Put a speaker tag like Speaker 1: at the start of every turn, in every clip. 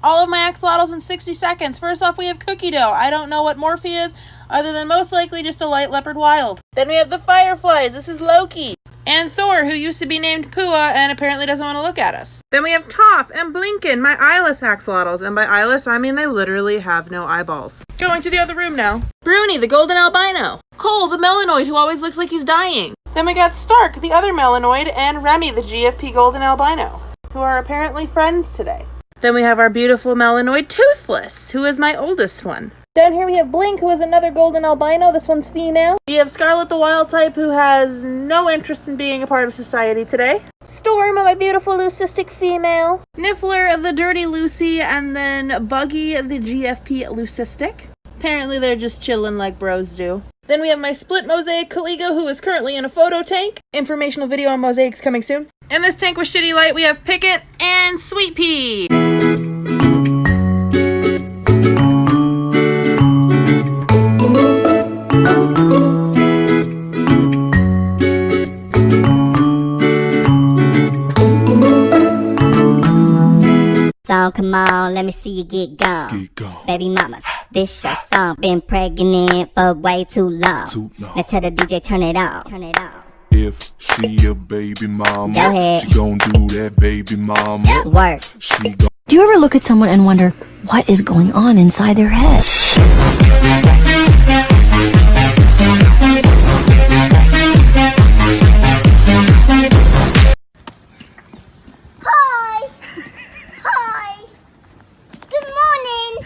Speaker 1: all of my axolotls in 60 seconds. First off, we have Cookie Dough. I don't know what Morphe is, other than most likely just a light leopard wild. Then we have the Fireflies. This is Loki. And Thor, who used to be named Pua and apparently doesn't want to look at us. Then we have Toph and Blinken, my eyeless axolotls. And by eyeless, I mean they literally have no eyeballs. Going to the other room now. Bruni, the golden albino. Cole, the melanoid, who always looks like he's dying. Then we got Stark, the other melanoid, and Remy, the GFP golden albino, who are apparently friends today. Then we have our beautiful melanoid Toothless, who is my oldest one. Down here we have Blink, who is another golden albino. This one's female. We have Scarlet, the wild type, who has no interest in being a part of society today. Storm, my beautiful leucistic female. Niffler, the dirty Lucy, and then Buggy, the GFP leucistic. Apparently they're just chilling like bros do. Then we have my split mosaic Caligo, who is currently in a photo tank. Informational video on mosaics coming soon. In this tank with shitty light, we have Picket and Sweet Pea.
Speaker 2: So come on, let me see you get gone. Baby mamas, this your song. Been pregnant for way too long. Now tell the DJ turn it off. Turn it off.
Speaker 3: If she a baby mama,
Speaker 2: go ahead.
Speaker 3: She gon' do that baby mama.
Speaker 2: Work.
Speaker 3: She gon'
Speaker 4: Do you ever look at someone and wonder what is going on inside their head?
Speaker 2: Hi. Hi. Good morning.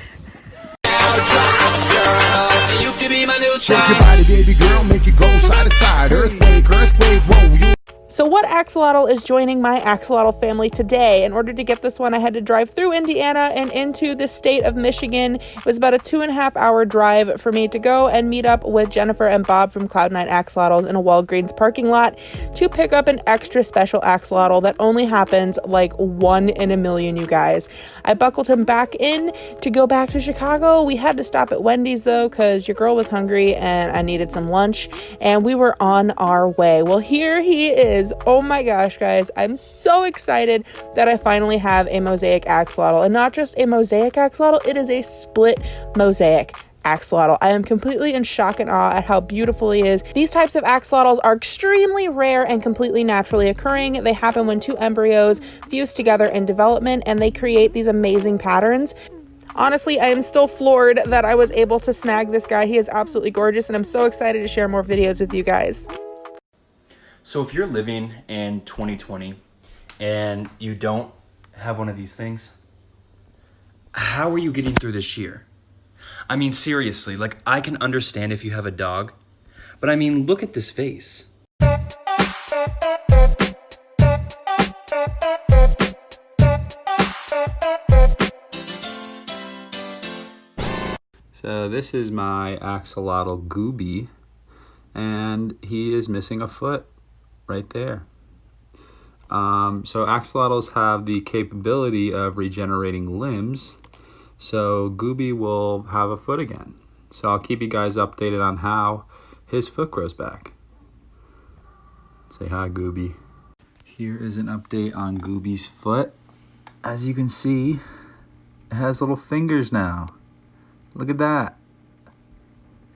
Speaker 5: Shake your body, baby girl, make it go side to side. Earthquake, earthquake, whoa, you.
Speaker 1: So what axolotl is joining my axolotl family today? In order to get this one, I had to drive through Indiana and into the state of Michigan. It was about a 2.5 hour drive for me to go and meet up with Jennifer and Bob from Cloud9 Axolotls in a Walgreens parking lot to pick up an extra special axolotl that only happens like 1 in a million, you guys. I buckled him back in to go back to Chicago. We had to stop at Wendy's though, because your girl was hungry and I needed some lunch, and we were on our way. Well, here he is. Oh my gosh, guys, I'm so excited that I finally have a mosaic axolotl, and not just a mosaic axolotl, it is a split mosaic axolotl. I am completely in shock and awe at how beautiful he is. These types of axolotls are extremely rare and completely naturally occurring. They happen when 2 embryos fuse together in development, and they create these amazing patterns. Honestly, I am still floored that I was able to snag this guy. He is absolutely gorgeous, and I'm so excited to share more videos with you guys.
Speaker 6: So if you're living in 2020 and you don't have one of these things, how are you getting through this year? I mean, seriously, like, I can understand if you have a dog, but I mean, look at this face.
Speaker 7: So this is my axolotl Gooby, and he is missing a foot right there. So axolotls have the capability of regenerating limbs, so Gooby will have a foot again. So I'll keep you guys updated on how his foot grows back. Say hi, Gooby. Here is an update on Gooby's foot. As you can see, it has little fingers now. Look at that.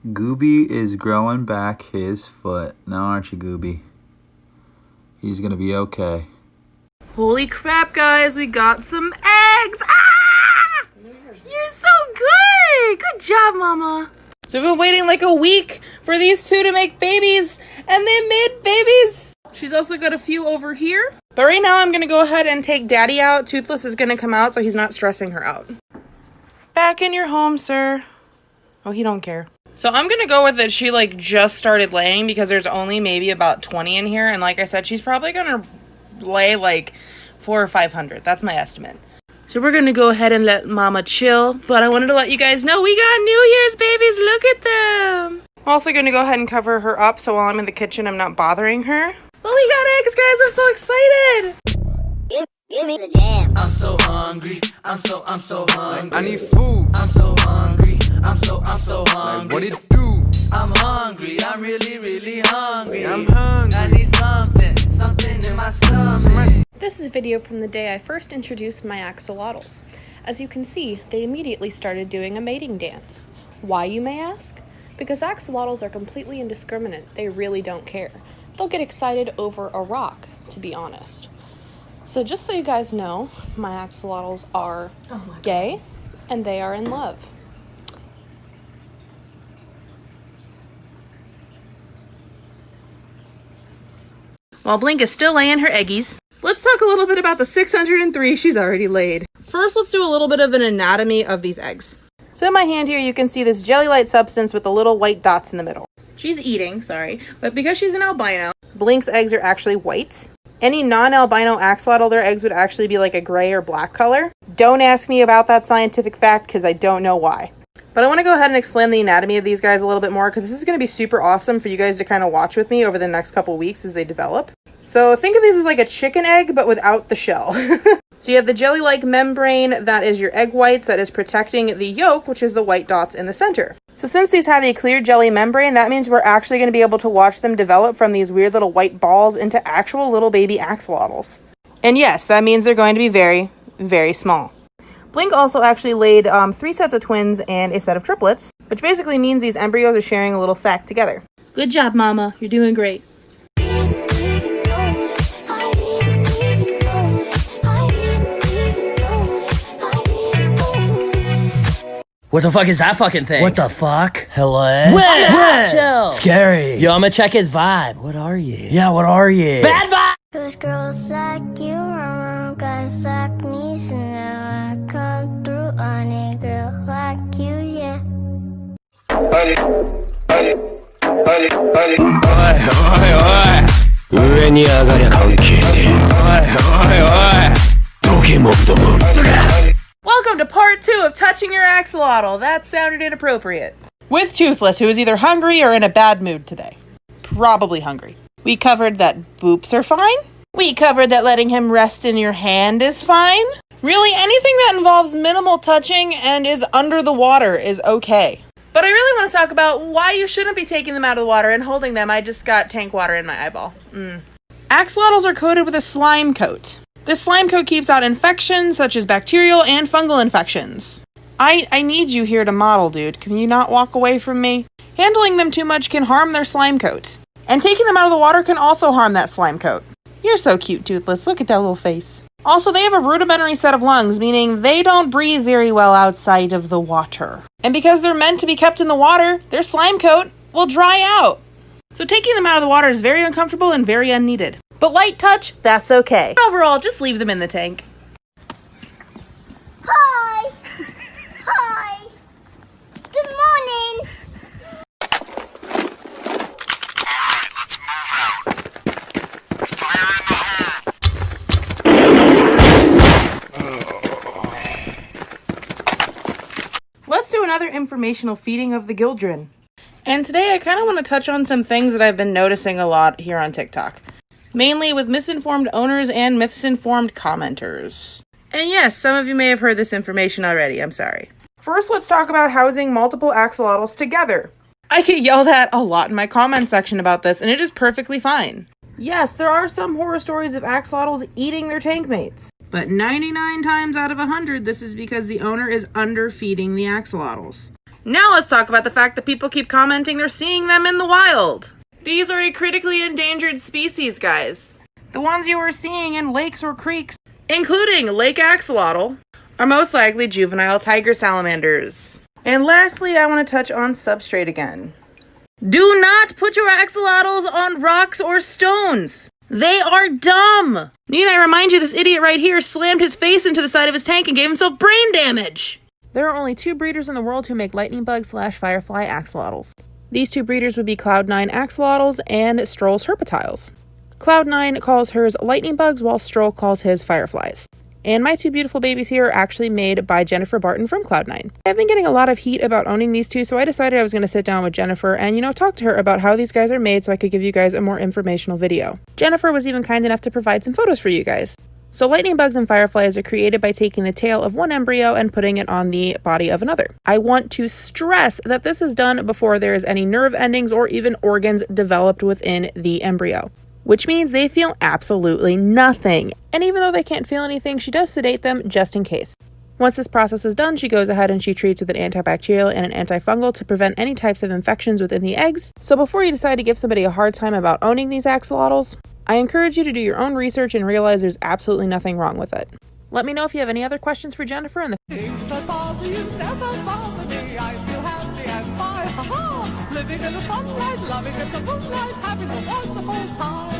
Speaker 7: Gooby is growing back his foot. Now aren't you, Gooby? He's gonna be okay.
Speaker 1: Holy crap, guys, we got some eggs! Ah! You're so good! Good job, Mama. So we've been waiting like a week for these 2 to make babies, and they made babies! She's also got a few over here. But right now I'm gonna go ahead and take Daddy out. Toothless is gonna come out so he's not stressing her out. Back in your home, sir. Oh, he don't care. So I'm gonna go with that she like just started laying, because there's only maybe about 20 in here, and like I said, she's probably gonna lay like 400 or 500. That's my estimate. So we're gonna go ahead and let Mama chill, but I wanted to let you guys know we got New Year's babies. Look at them. I'm also gonna go ahead and cover her up so while I'm in the kitchen I'm not bothering her. But we got eggs, guys. I'm so excited.
Speaker 2: Give me the jam.
Speaker 8: I'm so hungry. I'm so hungry.
Speaker 5: I need food.
Speaker 8: I'm so hungry. I'm so hungry.
Speaker 5: What it do?
Speaker 8: I'm hungry. I'm really hungry.
Speaker 5: I'm hungry.
Speaker 8: I need something in my stomach.
Speaker 9: This is a video from the day I first introduced my axolotls. As you can see, they immediately started doing a mating dance. Why, you may ask? Because axolotls are completely indiscriminate. They really don't care. They'll get excited over a rock, to be honest. So just so you guys know, my axolotls are gay, and they are in love.
Speaker 1: While Blink is still laying her eggies, let's talk a little bit about the 603 she's already laid. First, let's do a little bit of an anatomy of these eggs. So in my hand here, you can see this jelly-like substance with the little white dots in the middle. She's eating, but because she's an albino, Blink's eggs are actually white. Any non-albino axolotl, their eggs would actually be like a gray or black color. Don't ask me about that scientific fact because I don't know why. But I want to go ahead and explain the anatomy of these guys a little bit more because this is going to be super awesome for you guys to kind of watch with me over the next couple weeks as they develop. So think of these as like a chicken egg, but without the shell. So you have the jelly-like membrane that is your egg whites that is protecting the yolk, which is the white dots in the center. So since these have a clear jelly membrane, that means we're actually going to be able to watch them develop from these weird little white balls into actual little baby axolotls. And yes, that means they're going to be very, very small. Blink also actually laid 3 sets of twins and a set of triplets, which basically means these embryos are sharing a little sac together. Good job, Mama. You're doing great.
Speaker 10: What the fuck is that fucking thing?
Speaker 11: What the fuck?
Speaker 10: Hello?
Speaker 11: Where?
Speaker 10: Chill.
Speaker 11: Scary.
Speaker 10: Yo, I'ma check his vibe. What are you?
Speaker 11: Yeah, what are you?
Speaker 10: Bad vibe!
Speaker 2: Cause girls like you, guys like me, so now I come through on a girl like you, yeah.
Speaker 1: Welcome to part 2 of touching your axolotl. That sounded inappropriate. With Toothless, who is either hungry or in a bad mood today. Probably hungry. We covered that boops are fine. We covered that letting him rest in your hand is fine. Really, anything that involves minimal touching and is under the water is okay. But I really want to talk about why you shouldn't be taking them out of the water and holding them. I just got tank water in my eyeball. Axolotls are coated with a slime coat. This slime coat keeps out infections such as bacterial and fungal infections. I need you here to model, dude. Can you not walk away from me? Handling them too much can harm their slime coat. And taking them out of the water can also harm that slime coat. You're so cute, Toothless. Look at that little face. Also, they have a rudimentary set of lungs, meaning they don't breathe very well outside of the water. And because they're meant to be kept in the water, their slime coat will dry out. So taking them out of the water is very uncomfortable and very unneeded. But light touch, that's okay. Overall, just leave them in the tank.
Speaker 2: Hi! Hi! Good morning!
Speaker 3: Alright, let's move out. Fire in the hole!
Speaker 1: Let's do another informational feeding of the Gildren. And today I kind of want to touch on some things that I've been noticing a lot here on TikTok. Mainly with misinformed owners and misinformed commenters. And yes, some of you may have heard this information already, I'm sorry. First, let's talk about housing multiple axolotls together. I get yelled at a lot in my comment section about this, and it is perfectly fine. Yes, there are some horror stories of axolotls eating their tank mates. But 99 times out of 100, this is because the owner is underfeeding the axolotls. Now let's talk about the fact that people keep commenting they're seeing them in the wild. These are a critically endangered species, guys. The ones you are seeing in lakes or creeks, including Lake Axolotl, are most likely juvenile tiger salamanders. And lastly, I want to touch on substrate again. Do not put your axolotls on rocks or stones. They are dumb. Need I remind you, this idiot right here slammed his face into the side of his tank and gave himself brain damage. There are only 2 breeders in the world who make lightning bug / firefly axolotls. These 2 breeders would be Cloud9 axolotls and Stroll's herpetiles. Cloud9 calls hers lightning bugs while Stroll calls his fireflies. And my 2 beautiful babies here are actually made by Jennifer Barton from Cloud9. I've been getting a lot of heat about owning these 2, so I decided I was going to sit down with Jennifer and, talk to her about how these guys are made so I could give you guys a more informational video. Jennifer was even kind enough to provide some photos for you guys. So lightning bugs and fireflies are created by taking the tail of one embryo and putting it on the body of another. I want to stress that this is done before there is any nerve endings or even organs developed within the embryo, which means they feel absolutely nothing. And even though they can't feel anything, she does sedate them just in case. Once this process is done, she goes ahead and she treats with an antibacterial and an antifungal to prevent any types of infections within the eggs. So before you decide to give somebody a hard time about owning these axolotls, I encourage you to do your own research and realize there's absolutely nothing wrong with it. Let me know if you have any other questions for Jennifer in the
Speaker 12: living in the sunlight, loving in the moonlight, having a wonderful time.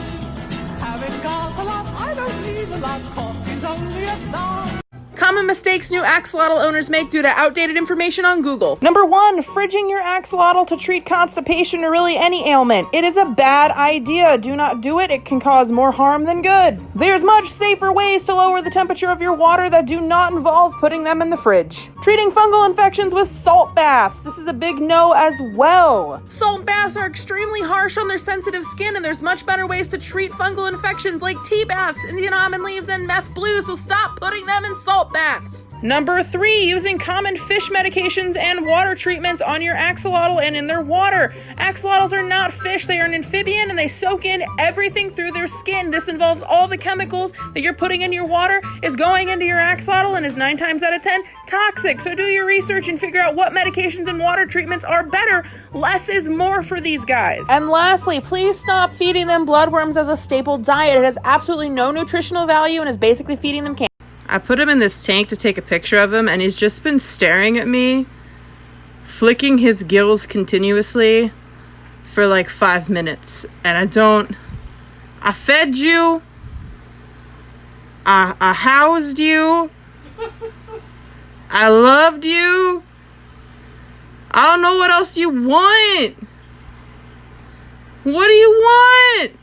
Speaker 12: Having got a lot, I don't need a lot, coffee's only a dime.
Speaker 1: Common mistakes new axolotl owners make due to outdated information on Google. Number 1, fridging your axolotl to treat constipation or really any ailment. It is a bad idea. Do not do it. It can cause more harm than good. There's much safer ways to lower the temperature of your water that do not involve putting them in the fridge. Treating fungal infections with salt baths. This is a big no as well. Salt baths are extremely harsh on their sensitive skin, and there's much better ways to treat fungal infections like tea baths, Indian almond leaves, and meth blue, so stop putting them in salt baths. Number 3, using common fish medications and water treatments on your axolotl and in their water. Axolotls are not fish, they are an amphibian and they soak in everything through their skin. This involves all the chemicals that you're putting in your water is going into your axolotl and is 9 times out of 10 toxic. So do your research and figure out what medications and water treatments are better. Less is more for these guys. And lastly, please stop feeding them bloodworms as a staple diet. It has absolutely no nutritional value and is basically feeding them cancer. I put him in this tank to take a picture of him, and he's just been staring at me, flicking his gills continuously for like 5 minutes. And I fed you, I housed you, I loved you, I don't know what else you want. What do you want?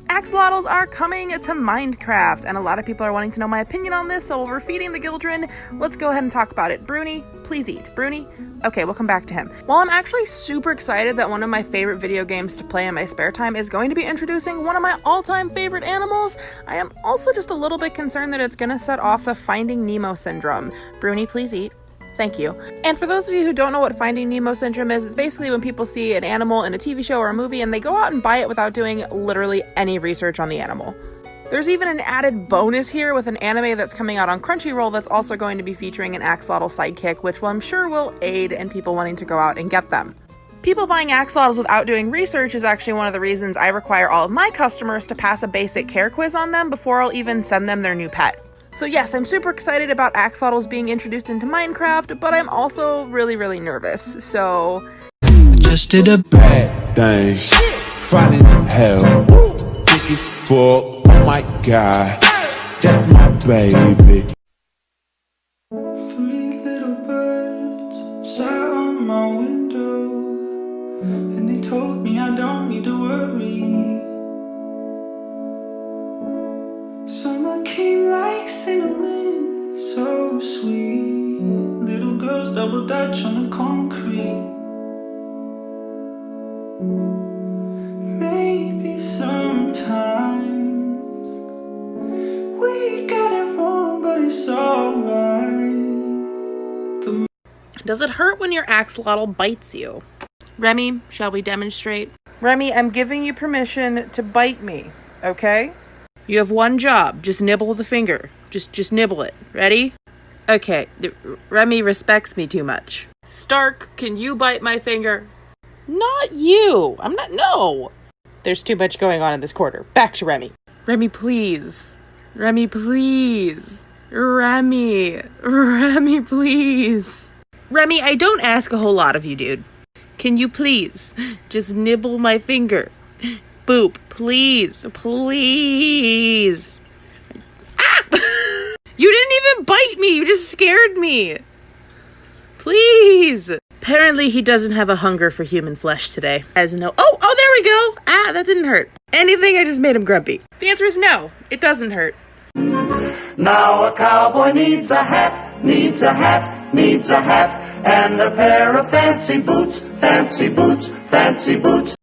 Speaker 1: Axolotls are coming to Minecraft, and a lot of people are wanting to know my opinion on this, so while we're feeding the Gildren, let's go ahead and talk about it. Bruni, please eat. Bruni? Okay, we'll come back to him. While I'm actually super excited that one of my favorite video games to play in my spare time is going to be introducing one of my all-time favorite animals, I am also just a little bit concerned that it's going to set off the Finding Nemo syndrome. Bruni, please eat. Thank you. And for those of you who don't know what Finding Nemo syndrome is, it's basically when people see an animal in a TV show or a movie and they go out and buy it without doing literally any research on the animal. There's even an added bonus here with an anime that's coming out on Crunchyroll that's also going to be featuring an axolotl sidekick, which I'm sure will aid in people wanting to go out and get them. People buying axolotls without doing research is actually one of the reasons I require all of my customers to pass a basic care quiz on them before I'll even send them their new pet. So yes, I'm super excited about axolotls being introduced into Minecraft, but I'm also really, really nervous, so...
Speaker 13: Just did a bad thing, Friday hell, thick as fuck, oh my god, that's my baby.
Speaker 14: 3 little birds sat on my window, and they told me I don't need to worry. Summer came like cinnamon, so sweet. Little girls double dutch on the concrete. Maybe sometimes we got it wrong, but it's alright.
Speaker 1: Does it hurt when your axolotl bites you? Remy, shall we demonstrate? Remy, I'm giving you permission to bite me, okay? You have one job. Just nibble the finger. Just nibble it. Ready? Okay. Remy respects me too much. Stark, can you bite my finger? Not you. I'm not. No. There's too much going on in this quarter. Back to Remy. Remy, please. Remy, please. Remy, please. Remy, I don't ask a whole lot of you, dude. Can you please just nibble my finger? Boop, please, please. Ah! You didn't even bite me, you just scared me. Please. Apparently he doesn't have a hunger for human flesh today. As no, oh, there we go. Ah, that didn't hurt. Anything, I just made him grumpy. The answer is no, it doesn't hurt.
Speaker 12: Now a cowboy needs a hat, needs a hat, needs a hat, and a pair of fancy boots, fancy boots, fancy boots.